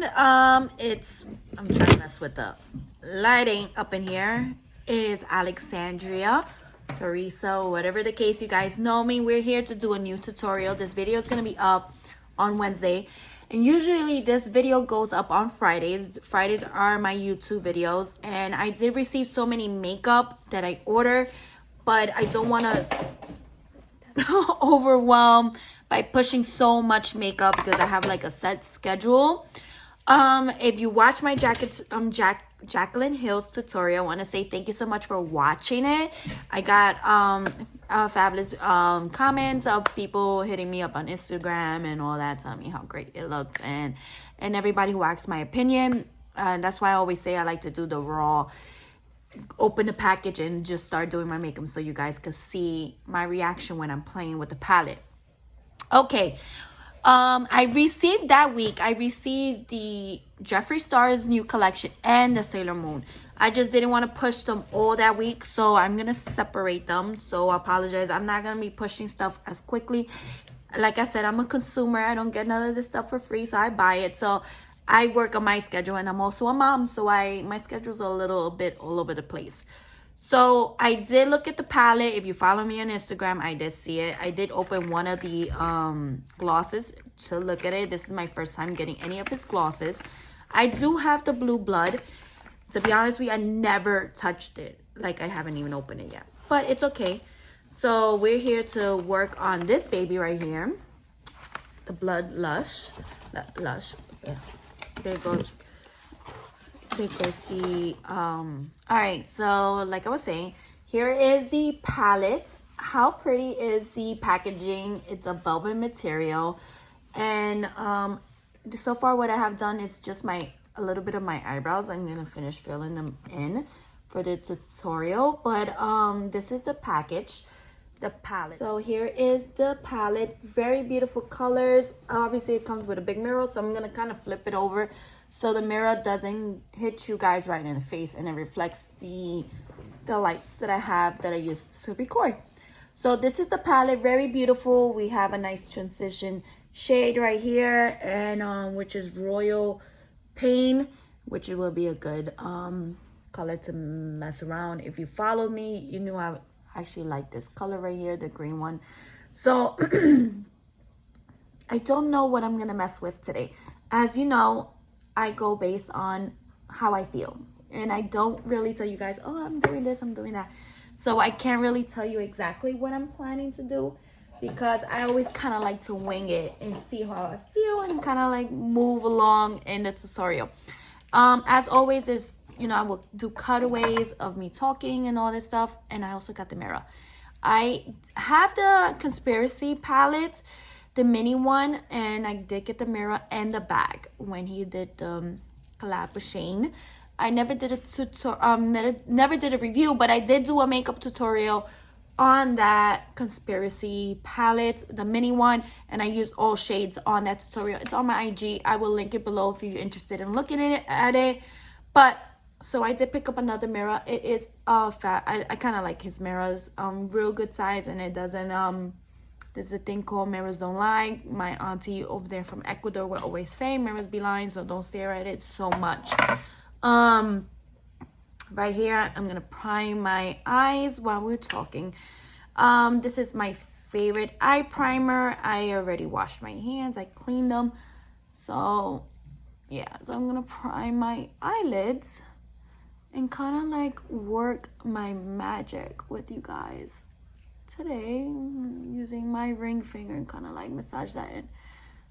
everyone. I'm trying to mess with the lighting up in here. Is Alexandria, Teresa, whatever the case, you guys know me. We're here to do a new tutorial. This video is going to be up on Wednesday. And usually this video goes up on Fridays. Fridays are my YouTube videos. And I did receive so many makeup that I order, but I don't want to overwhelm by pushing so much makeup because I have like a set schedule. If you watch my Jaclyn Hill's tutorial, I want to say thank you so much for watching it. I got fabulous comments of people hitting me up on Instagram and all that, telling me how great it looks, and everybody who asks my opinion. That's why I always say I like to do the raw, open the package and just start doing my makeup so you guys can see my reaction when I'm playing with the palette. Okay, I received the Jeffree Star's new collection and the Sailor Moon. I just didn't want to push them all that week, so I'm gonna separate them. So I apologize. I'm not gonna be pushing stuff as quickly. Like I said, I'm a consumer. I don't get none of this stuff for free, so I buy it. So I work on my schedule, and I'm also a mom, so my schedule's a little bit all over the place. So I did look at the palette. If you follow me on Instagram, I did see it. I did open one of the glosses to look at it. This is my first time getting any of his glosses. I do have the Blue Blood. To be honest with you, I never touched it. Like, I haven't even opened it yet. But it's okay. So we're here to work on this baby right here. The Blood Lush. Lush. Yeah. There goes the all right, so like I was saying, here is the palette. How pretty is the packaging? It's a velvet material, and so far what I have done is just a little bit of my eyebrows. I'm gonna finish filling them in for the tutorial, but this is the package, the palette. So here is the palette. Very beautiful colors. Obviously it comes with a big mirror, so I'm gonna kind of flip it over so the mirror doesn't hit you guys right in the face, and it reflects the lights that I have that I use to record. So this is the palette. Very beautiful. We have a nice transition shade right here, and which is Royal Pain, which it will be a good color to mess around. If you follow me, you knew I actually like this color right here, the green one. So I don't know what I'm gonna mess with today. As you know, I go based on how I feel, and I don't really tell you guys, oh, I'm doing this, I'm doing that. So I can't really tell you exactly what I'm planning to do, because I always kind of like to wing it and see how I feel and kind of like move along in the tutorial. As always, there's, I will do cutaways of me talking and all this stuff, and I also got the mirror. I have the Conspiracy palette, the mini one, and I did get the mirror and the bag when he did the collab with Shane. I never did a never did a review, but I did do a makeup tutorial on that Conspiracy palette, the mini one, and I used all shades on that tutorial. It's on my IG. I will link it below if you're interested in looking at it. But so I did pick up another mirror. It is fat. I kind of like his mirrors, real good size, and it doesn't there's a thing called mirrors don't lie. My auntie over there from Ecuador will always say mirrors be lying, so don't stare at it so much. Right here, I'm gonna prime my eyes while we're talking. This is my favorite eye primer. I already washed my hands, I cleaned them. So yeah, so I'm gonna prime my eyelids and kind of like work my magic with you guys today, using my ring finger and kind of like massage that in.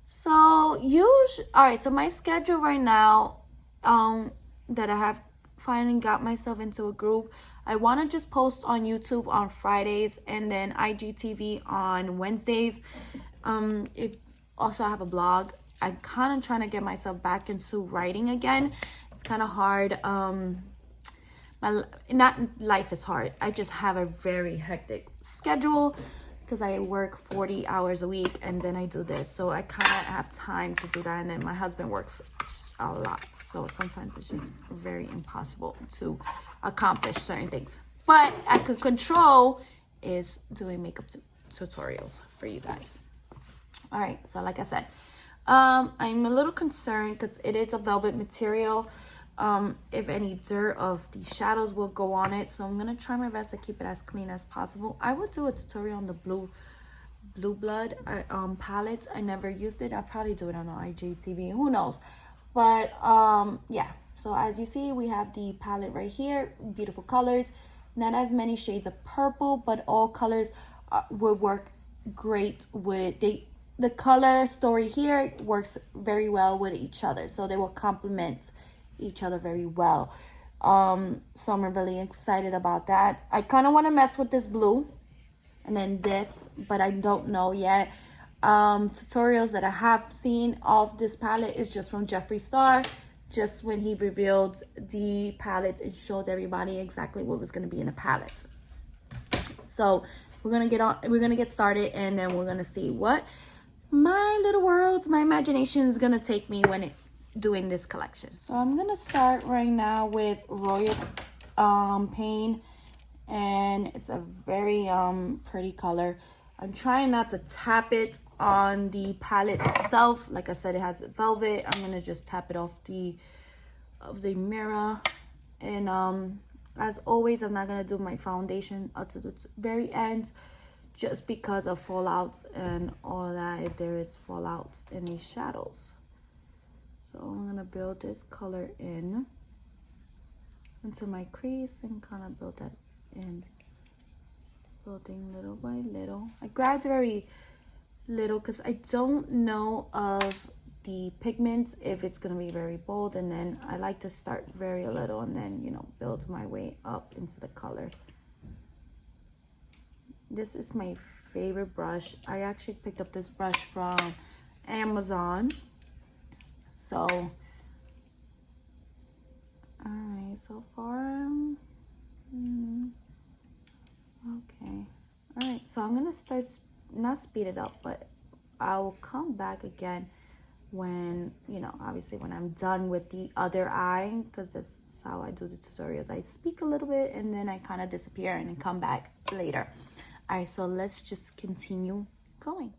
So all right, so my schedule right now, that I have finally got myself into a group, I want to just post on YouTube on Fridays and then IGTV on Wednesdays. If also I have a blog. I'm kind of trying to get myself back into writing again. It's kind of hard. Life is hard. I just have a very hectic schedule because I work 40 hours a week and then I do this. So I kind of have time to do that. And then my husband works a lot. So sometimes it's just very impossible to accomplish certain things. But I could control is doing makeup tutorials for you guys. All right. So like I said, I'm a little concerned because it is a velvet material. If any dirt of the shadows will go on it, so I'm gonna try my best to keep it as clean as possible. I would do a tutorial on the blue blood palettes. I never used it. I'll probably do it on the IGTV, who knows. But yeah, so as you see, we have the palette right here. Beautiful colors, not as many shades of purple, but all colors would work great with the color story here works very well with each other, so they will complement each other very well. So I'm really excited about that. I kind of want to mess with this blue and then this, but I don't know yet. Tutorials that I have seen of this palette is just from Jeffree Star, just when he revealed the palette and showed everybody exactly what was going to be in the palette. So we're gonna get started, and then we're gonna see what my little worlds, my imagination is gonna take me when it's doing this collection. So I'm gonna start right now with Royal Pain, and it's a very pretty color. I'm trying not to tap it on the palette itself. Like I said, it has velvet. I'm gonna just tap it off the mirror, and as always, I'm not gonna do my foundation up to the very end, just because of fallouts and all that, if there is fallouts in these shadows. So I'm gonna build this color in into my crease and kind of build that in, building little by little. I grabbed very little because I don't know of the pigments, if it's gonna be very bold, and then I like to start very little and then, you know, build my way up into the color. This is my favorite brush. I actually picked up this brush from Amazon. So all right, so far okay. All right, so I'm gonna start, not speed it up, but I'll come back again when, you know, obviously when I'm done with the other eye, because that's how I do the tutorials. I speak a little bit and then I kind of disappear and then come back later. All right, so let's just continue going.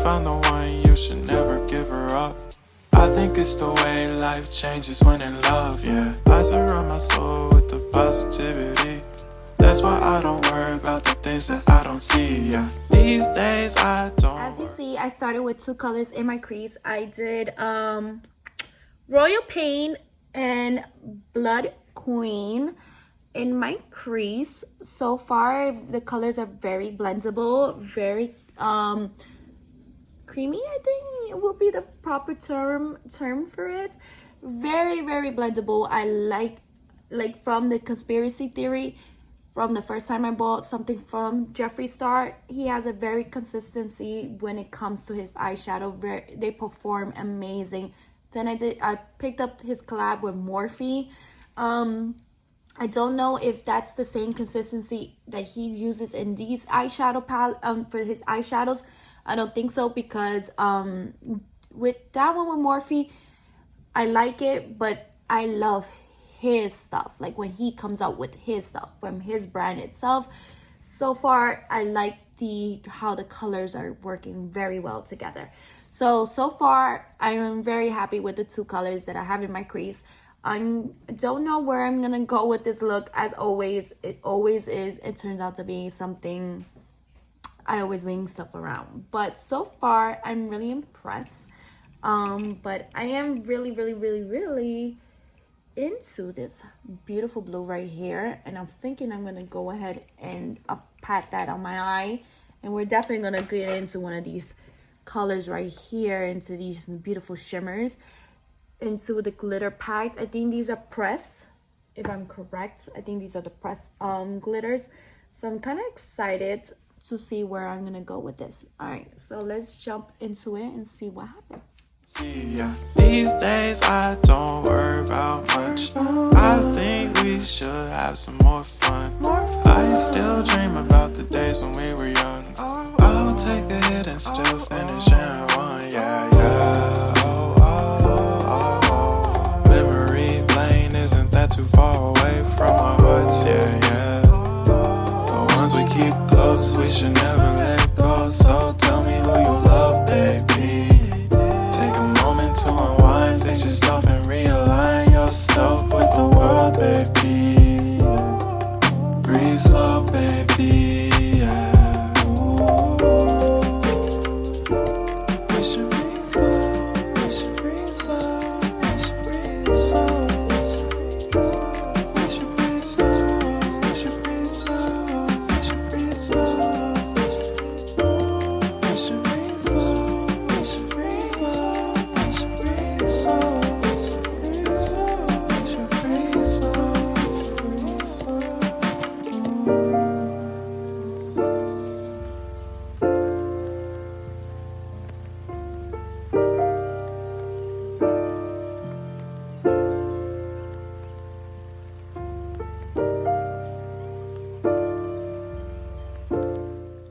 Found the one, you should never give her up. I think it's the way life changes when in love, yeah. I surround my soul with the positivity. That's why I don't worry about the things that I don't see, yeah. These days I don't. As you see, I started with two colors in my crease. I did Royal Pain and Blood Queen in my crease. So far, the colors are very blendable, very creamy, I think it will be the proper term for it. Very, very blendable. I like from the conspiracy theory, from the first time I bought something from Jeffree Star, he has a very consistency when it comes to his eyeshadow. They perform amazing. Then I picked up his collab with Morphe. I don't know if that's the same consistency that he uses in these eyeshadow palette for his eyeshadows. I don't think so, because with that one with Morphe, I like it, but I love his stuff. Like when he comes out with his stuff from his brand itself. So far, I like how the colors are working very well together. So far, I am very happy with the two colors that I have in my crease. I don't know where I'm gonna go with this look. As always, it always is. It turns out to be something I always wing stuff around. But so far, I'm really impressed. But I am really, really, really, really into this beautiful blue right here. And I'm thinking I'm going to go ahead and pat that on my eye. And we're definitely going to get into one of these colors right here, into these beautiful shimmers, into the glitter packs. I think these are pressed, if I'm correct. I think these are the pressed glitters. So I'm kind of excited to see where I'm gonna go with this. All right, so let's jump into it and see what happens. See, yeah. These days I don't worry about much. I think we should have some more fun. I still dream about the days when we were young. I'll take a hit and still finish in one. Yeah, yeah. Oh, oh, oh, oh. Memory lane isn't that too far away from our hearts. Yeah, yeah. The ones we keep close, we should never let go. So tell me who you love, baby. Take a moment to unwind, fix yourself and realign yourself with the world, baby. Breathe slow, baby. Yeah. We should breathe slow. We should breathe slow. We should breathe slow. We should breathe slow. We should breathe slow. We should breathe slow. We should breathe slow. We should breathe slow. We should breathe slow. We should breathe slow. Breathe slow.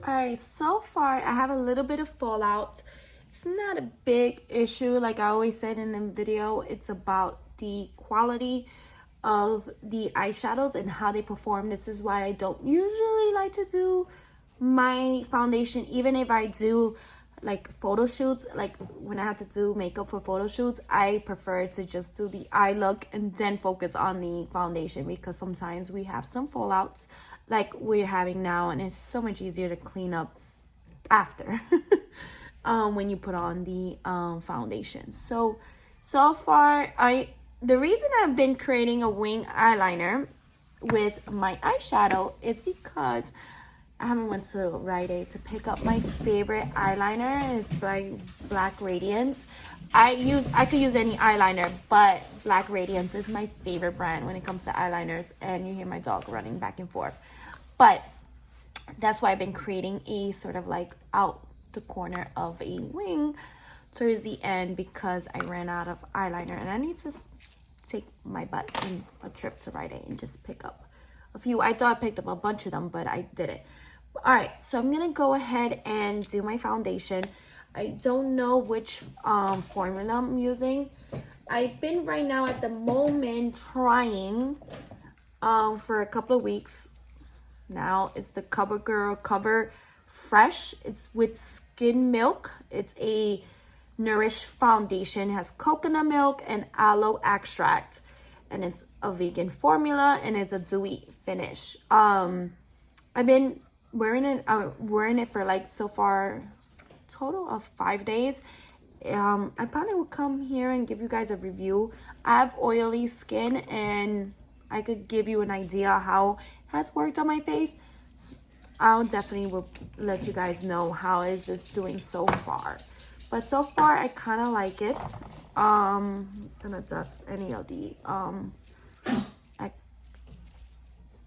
Alright, so far I have a little bit of fallout. It's not a big issue, like I always said in the video. It's about the quality of the eyeshadows and how they perform. This is why I don't usually like to do my foundation, even if I do like photo shoots. Like when I have to do makeup for photo shoots, I prefer to just do the eye look and then focus on the foundation, because sometimes we have some fallouts like we're having now, and it's so much easier to clean up after when you put on the foundation. So far, the reason I've been creating a wing eyeliner with my eyeshadow is because I haven't went to Rite Aid to pick up my favorite eyeliner. It's Black Radiance. I could use any eyeliner, but Black Radiance is my favorite brand when it comes to eyeliners. And you hear my dog running back and forth. But that's why I've been creating a sort of like out the corner of a wing towards the end, because I ran out of eyeliner and I need to take my butt in a trip to Rite Aid and just pick up a few. I thought I picked up a bunch of them, but I didn't. All right, so I'm gonna go ahead and do my foundation. I don't know which formula I'm using. I've been right now at the moment trying for a couple of weeks now. It's the CoverGirl Cover Fresh. It's with skim milk. It's a Nourish foundation. It has coconut milk and aloe extract, and it's a vegan formula, and it's a dewy finish. I've been wearing it for like so far total of 5 days. I probably will come here and give you guys a review. I have oily skin, and I could give you an idea how it has worked on my face. I'll definitely will let you guys know how is this doing so far. But so far I kind of like it. I'm gonna dust any of the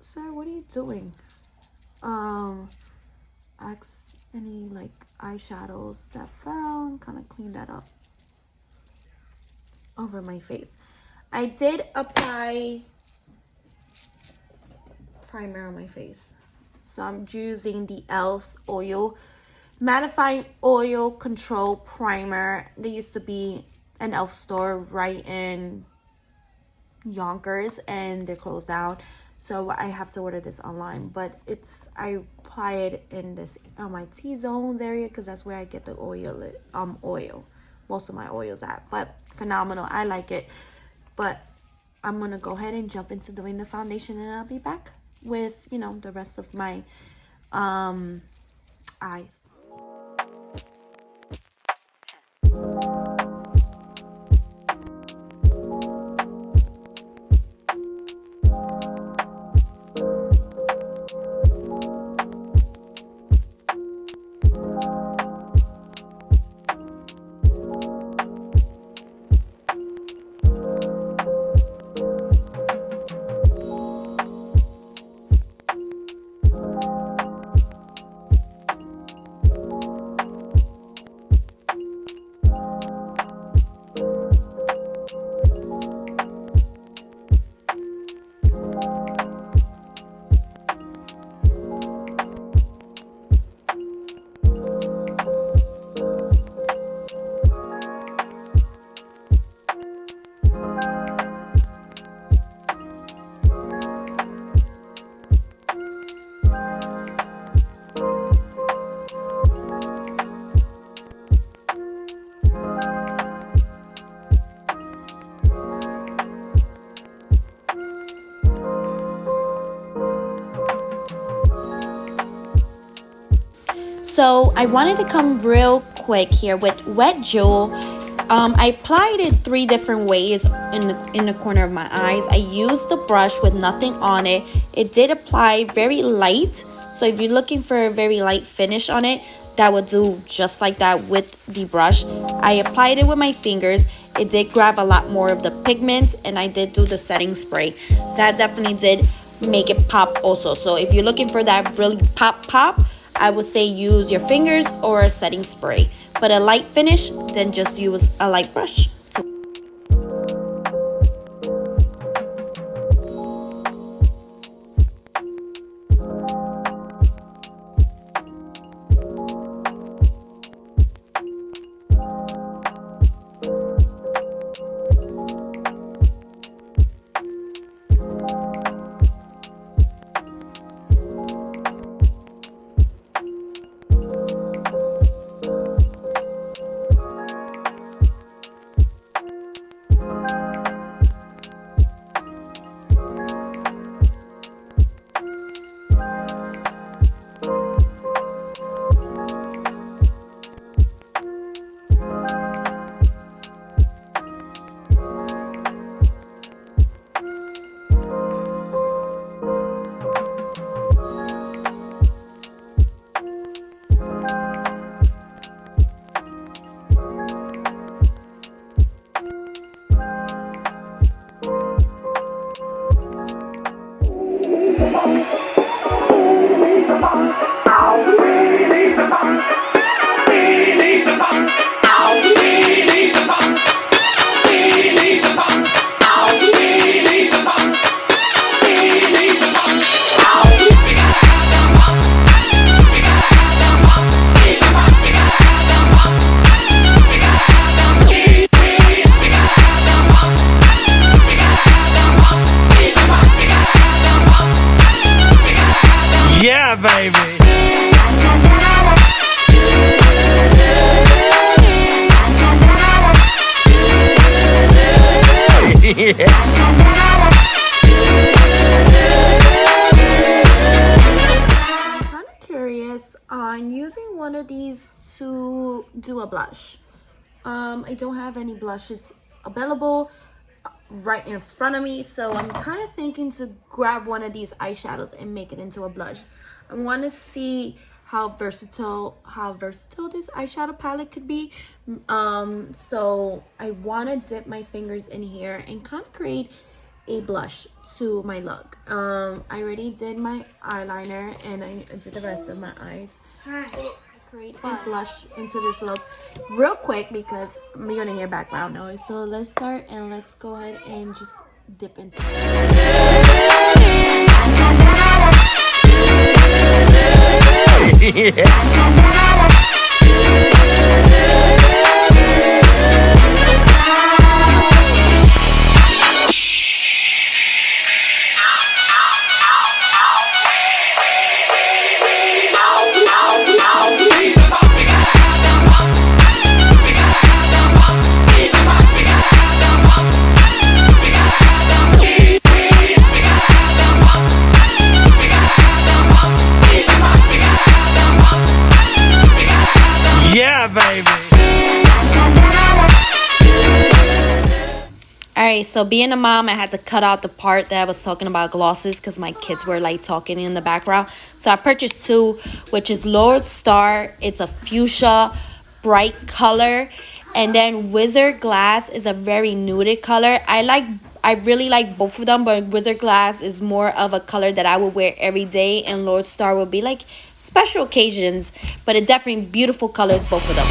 sir, what are you doing? Any like eyeshadows that fell, and kind of clean that up over my face. I did apply primer on my face, so I'm using the e.l.f.'s oil mattifying oil control primer. There used to be an e.l.f. store right in Yonkers, and they're closed down, so I have to order this online. But I apply it in this on my T-zones area, because that's where I get the oil most of my oils at. But phenomenal, I like it. But I'm gonna go ahead and jump into doing the foundation, and I'll be back with the rest of my eyes. So I wanted to come real quick here with Wet Jewel. I applied it 3 different ways in the corner of my eyes. I used the brush with nothing on it. It did apply very light. So if you're looking for a very light finish on it, that would do just like that with the brush. I applied it with my fingers. It did grab a lot more of the pigment, and I did do the setting spray. That definitely did make it pop also. So if you're looking for that really pop, I would say use your fingers or a setting spray. But a light finish, then just use a light brush. Yeah, baby. Yeah. I'm kind of curious on using one of these to do a blush. I don't have any blushes available right in front of me, so I'm kind of thinking to grab one of these eyeshadows and make it into a blush. I want to see how versatile this eyeshadow palette could be. So I want to dip my fingers in here and kind of create a blush to my look. I already did my eyeliner and I did the rest of my eyes. Create a blush into this look real quick because I'm gonna hear background noise. So let's start and let's go ahead and just dip into it. Yeah. Yeah, baby. Alright, so being a mom, I had to cut out the part that I was talking about glosses because my kids were like talking in the background. So I purchased 2, which is Lord Star. It's a fuchsia bright color, and then Wizard Glass is a very nude color. I really like both of them, but Wizard Glass is more of a color that I would wear every day, and Lord Star would be like special occasions. But it definitely beautiful colors, both of them.